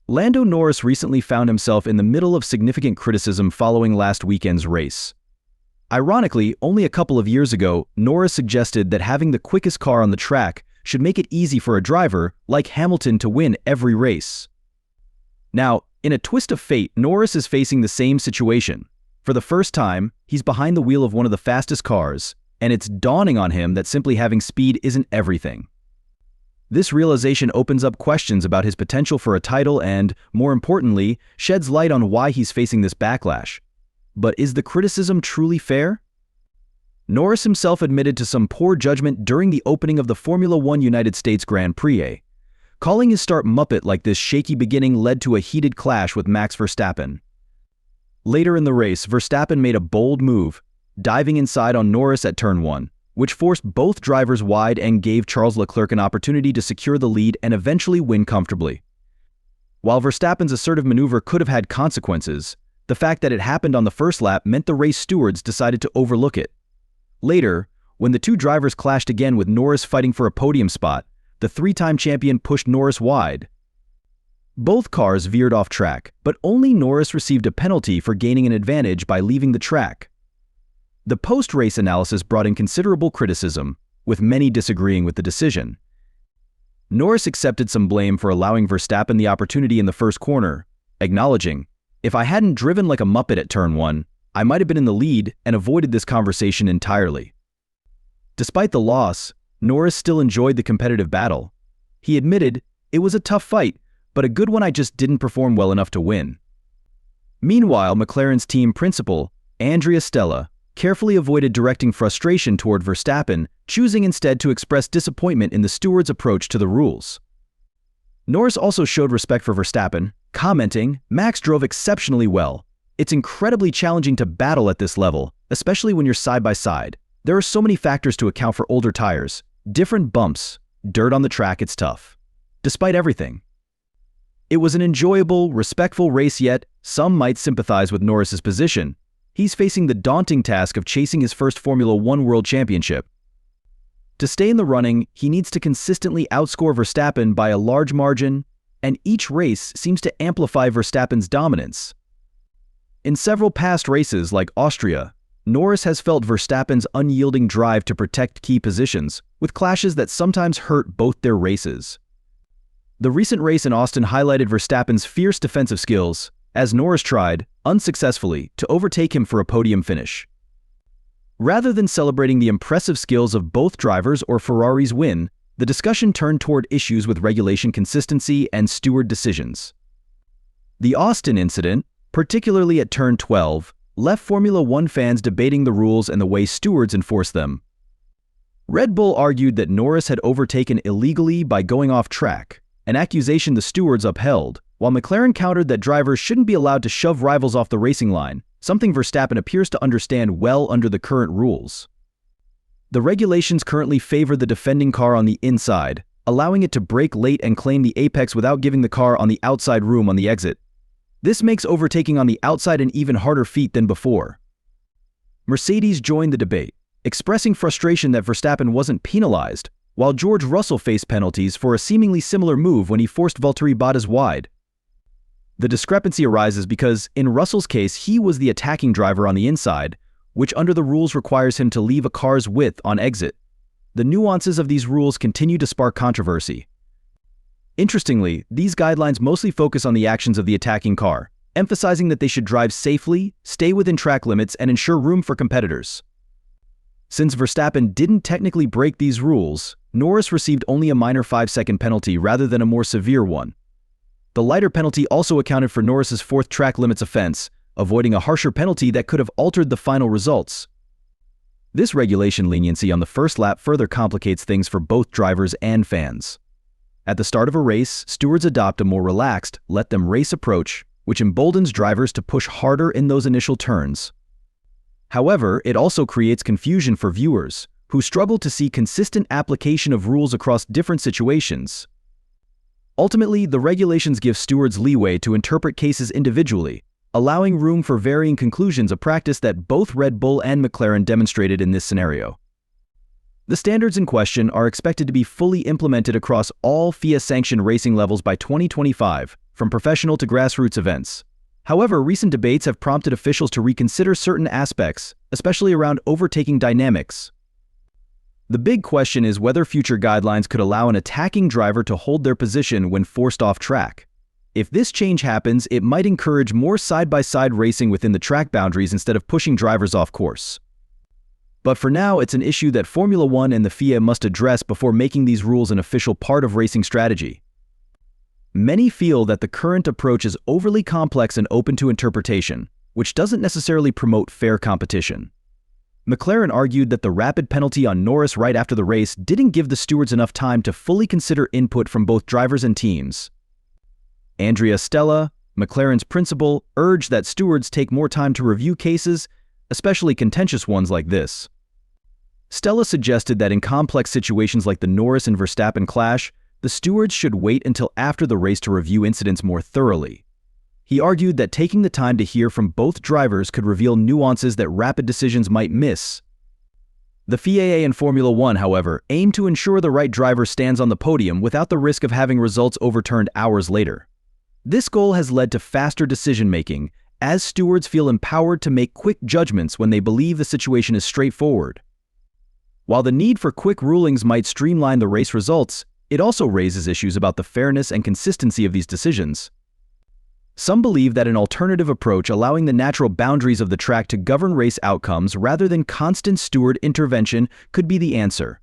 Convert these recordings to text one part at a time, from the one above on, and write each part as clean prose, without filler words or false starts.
Lando Norris recently found himself in the middle of significant criticism following last weekend's race. Ironically, only a couple of years ago, Norris suggested that having the quickest car on the track should make it easy for a driver like Hamilton to win every race. Now, in a twist of fate, Norris is facing the same situation. For the first time, he's behind the wheel of one of the fastest cars, and it's dawning on him that simply having speed isn't everything. This realization opens up questions about his potential for a title and, more importantly, sheds light on why he's facing this backlash. But is the criticism truly fair? Norris himself admitted to some poor judgment during the opening of the Formula One United States Grand Prix. Calling his start Muppet like this shaky beginning led to a heated clash with Max Verstappen. Later in the race, Verstappen made a bold move, diving inside on Norris at turn 1, which forced both drivers wide and gave Charles Leclerc an opportunity to secure the lead and eventually win comfortably. While Verstappen's assertive maneuver could have had consequences, the fact that it happened on the first lap meant the race stewards decided to overlook it. Later, when the two drivers clashed again with Norris fighting for a podium spot, the three-time champion pushed Norris wide. Both cars veered off track, but only Norris received a penalty for gaining an advantage by leaving the track. The post-race analysis brought in considerable criticism, with many disagreeing with the decision. Norris accepted some blame for allowing Verstappen the opportunity in the first corner, acknowledging, "If I hadn't driven like a Muppet at turn 1, I might have been in the lead and avoided this conversation entirely." Despite the loss, Norris still enjoyed the competitive battle. He admitted, "It was a tough fight, but a good one. I just didn't perform well enough to win." Meanwhile, McLaren's team principal, Andrea Stella, carefully avoided directing frustration toward Verstappen, choosing instead to express disappointment in the steward's approach to the rules. Norris also showed respect for Verstappen, commenting, "Max drove exceptionally well. It's incredibly challenging to battle at this level, especially when you're side by side. There are so many factors to account for: older tires, different bumps, dirt on the track. It's tough. Despite everything, it was an enjoyable, respectful race, yet some might sympathize with Norris's position. He's facing the daunting task of chasing his first Formula One World Championship. To stay in the running, he needs to consistently outscore Verstappen by a large margin, and each race seems to amplify Verstappen's dominance. In several past races like Austria, Norris has felt Verstappen's unyielding drive to protect key positions, with clashes that sometimes hurt both their races. The recent race in Austin highlighted Verstappen's fierce defensive skills, as Norris tried, unsuccessfully, to overtake him for a podium finish. Rather than celebrating the impressive skills of both drivers or Ferrari's win, the discussion turned toward issues with regulation consistency and steward decisions. The Austin incident, particularly at turn 12, left Formula One fans debating the rules and the way stewards enforce them. Red Bull argued that Norris had overtaken illegally by going off track, an accusation the stewards upheld, while McLaren countered that drivers shouldn't be allowed to shove rivals off the racing line, something Verstappen appears to understand well under the current rules. The regulations currently favor the defending car on the inside, allowing it to brake late and claim the apex without giving the car on the outside room on the exit. This makes overtaking on the outside an even harder feat than before. Mercedes joined the debate, expressing frustration that Verstappen wasn't penalized, while George Russell faced penalties for a seemingly similar move when he forced Valtteri Bottas wide. The discrepancy arises because, in Russell's case, he was the attacking driver on the inside, which under the rules requires him to leave a car's width on exit. The nuances of these rules continue to spark controversy. Interestingly, these guidelines mostly focus on the actions of the attacking car, emphasizing that they should drive safely, stay within track limits, and ensure room for competitors. Since Verstappen didn't technically break these rules, Norris received only a minor 5-second penalty rather than a more severe one. The lighter penalty also accounted for Norris's fourth track limits offense, avoiding a harsher penalty that could have altered the final results. This regulation leniency on the first lap further complicates things for both drivers and fans. At the start of a race, stewards adopt a more relaxed, let-them-race approach, which emboldens drivers to push harder in those initial turns. However, it also creates confusion for viewers, who struggle to see consistent application of rules across different situations. Ultimately, the regulations give stewards leeway to interpret cases individually, allowing room for varying conclusions, a practice that both Red Bull and McLaren demonstrated in this scenario. The standards in question are expected to be fully implemented across all FIA-sanctioned racing levels by 2025, from professional to grassroots events. However, recent debates have prompted officials to reconsider certain aspects, especially around overtaking dynamics. The big question is whether future guidelines could allow an attacking driver to hold their position when forced off track. If this change happens, it might encourage more side-by-side racing within the track boundaries instead of pushing drivers off course. But for now, it's an issue that Formula One and the FIA must address before making these rules an official part of racing strategy. Many feel that the current approach is overly complex and open to interpretation, which doesn't necessarily promote fair competition. McLaren argued that the rapid penalty on Norris right after the race didn't give the stewards enough time to fully consider input from both drivers and teams. Andrea Stella, McLaren's principal, urged that stewards take more time to review cases, especially contentious ones like this. Stella suggested that in complex situations like the Norris and Verstappen clash, the stewards should wait until after the race to review incidents more thoroughly. He argued that taking the time to hear from both drivers could reveal nuances that rapid decisions might miss. The FIA and Formula One, however, aim to ensure the right driver stands on the podium without the risk of having results overturned hours later. This goal has led to faster decision-making, as stewards feel empowered to make quick judgments when they believe the situation is straightforward. While the need for quick rulings might streamline the race results, it also raises issues about the fairness and consistency of these decisions. Some believe that an alternative approach allowing the natural boundaries of the track to govern race outcomes rather than constant steward intervention could be the answer.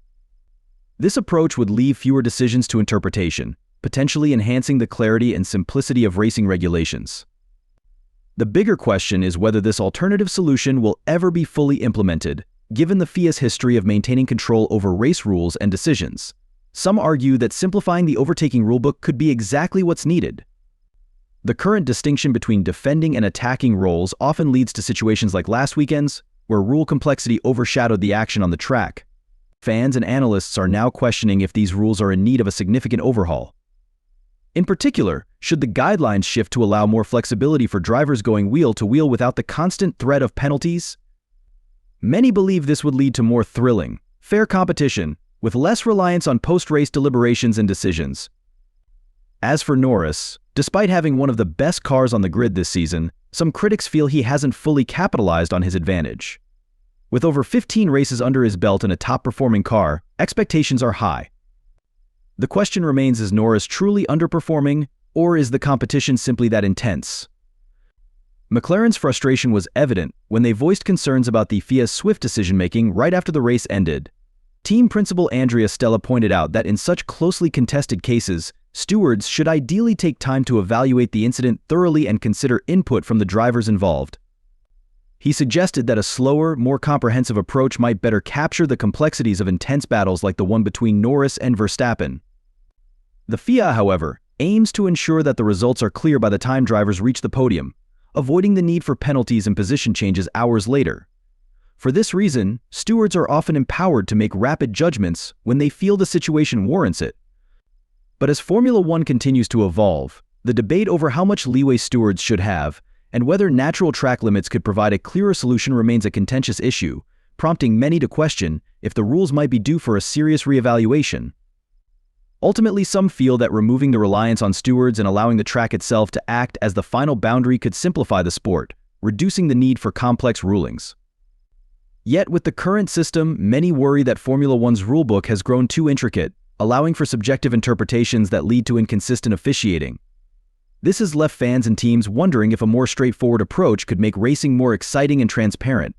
This approach would leave fewer decisions to interpretation, potentially enhancing the clarity and simplicity of racing regulations. The bigger question is whether this alternative solution will ever be fully implemented, given the FIA's history of maintaining control over race rules and decisions. Some argue that simplifying the overtaking rulebook could be exactly what's needed. The current distinction between defending and attacking roles often leads to situations like last weekend's, where rule complexity overshadowed the action on the track. Fans and analysts are now questioning if these rules are in need of a significant overhaul. In particular, should the guidelines shift to allow more flexibility for drivers going wheel to wheel without the constant threat of penalties? Many believe this would lead to more thrilling, fair competition, with less reliance on post-race deliberations and decisions. As for Norris, despite having one of the best cars on the grid this season, some critics feel he hasn't fully capitalized on his advantage. With over 15 races under his belt in a top-performing car, expectations are high. The question remains, is Norris truly underperforming, or is the competition simply that intense? McLaren's frustration was evident when they voiced concerns about the FIA's swift decision-making right after the race ended. Team principal Andrea Stella pointed out that in such closely contested cases, stewards should ideally take time to evaluate the incident thoroughly and consider input from the drivers involved. He suggested that a slower, more comprehensive approach might better capture the complexities of intense battles like the one between Norris and Verstappen. The FIA, however, aims to ensure that the results are clear by the time drivers reach the podium, avoiding the need for penalties and position changes hours later. For this reason, stewards are often empowered to make rapid judgments when they feel the situation warrants it. But as Formula One continues to evolve, the debate over how much leeway stewards should have and whether natural track limits could provide a clearer solution remains a contentious issue, prompting many to question if the rules might be due for a serious reevaluation. Ultimately, some feel that removing the reliance on stewards and allowing the track itself to act as the final boundary could simplify the sport, reducing the need for complex rulings. Yet with the current system, many worry that Formula One's rulebook has grown too intricate, allowing for subjective interpretations that lead to inconsistent officiating. This has left fans and teams wondering if a more straightforward approach could make racing more exciting and transparent.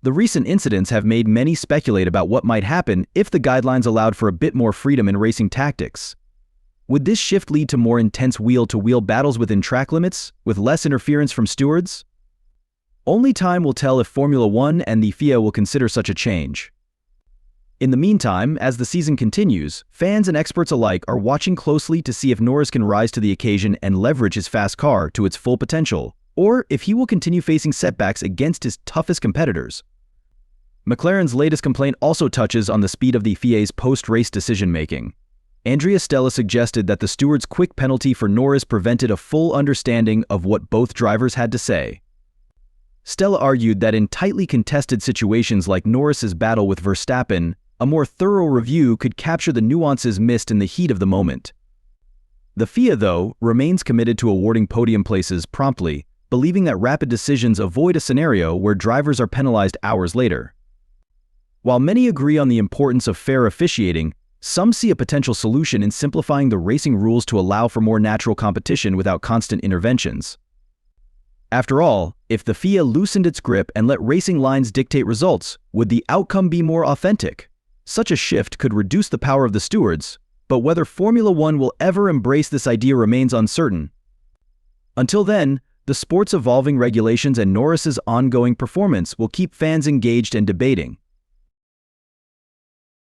The recent incidents have made many speculate about what might happen if the guidelines allowed for a bit more freedom in racing tactics. Would this shift lead to more intense wheel-to-wheel battles within track limits, with less interference from stewards? Only time will tell if Formula One and the FIA will consider such a change. In the meantime, as the season continues, fans and experts alike are watching closely to see if Norris can rise to the occasion and leverage his fast car to its full potential, or if he will continue facing setbacks against his toughest competitors. McLaren's latest complaint also touches on the speed of the FIA's post-race decision-making. Andrea Stella suggested that the steward's quick penalty for Norris prevented a full understanding of what both drivers had to say. Stella argued that in tightly contested situations like Norris's battle with Verstappen, a more thorough review could capture the nuances missed in the heat of the moment. The FIA, though, remains committed to awarding podium places promptly, believing that rapid decisions avoid a scenario where drivers are penalized hours later. While many agree on the importance of fair officiating, some see a potential solution in simplifying the racing rules to allow for more natural competition without constant interventions. After all, if the FIA loosened its grip and let racing lines dictate results, would the outcome be more authentic? Such a shift could reduce the power of the stewards, but whether Formula One will ever embrace this idea remains uncertain. Until then, the sport's evolving regulations and Norris's ongoing performance will keep fans engaged and debating.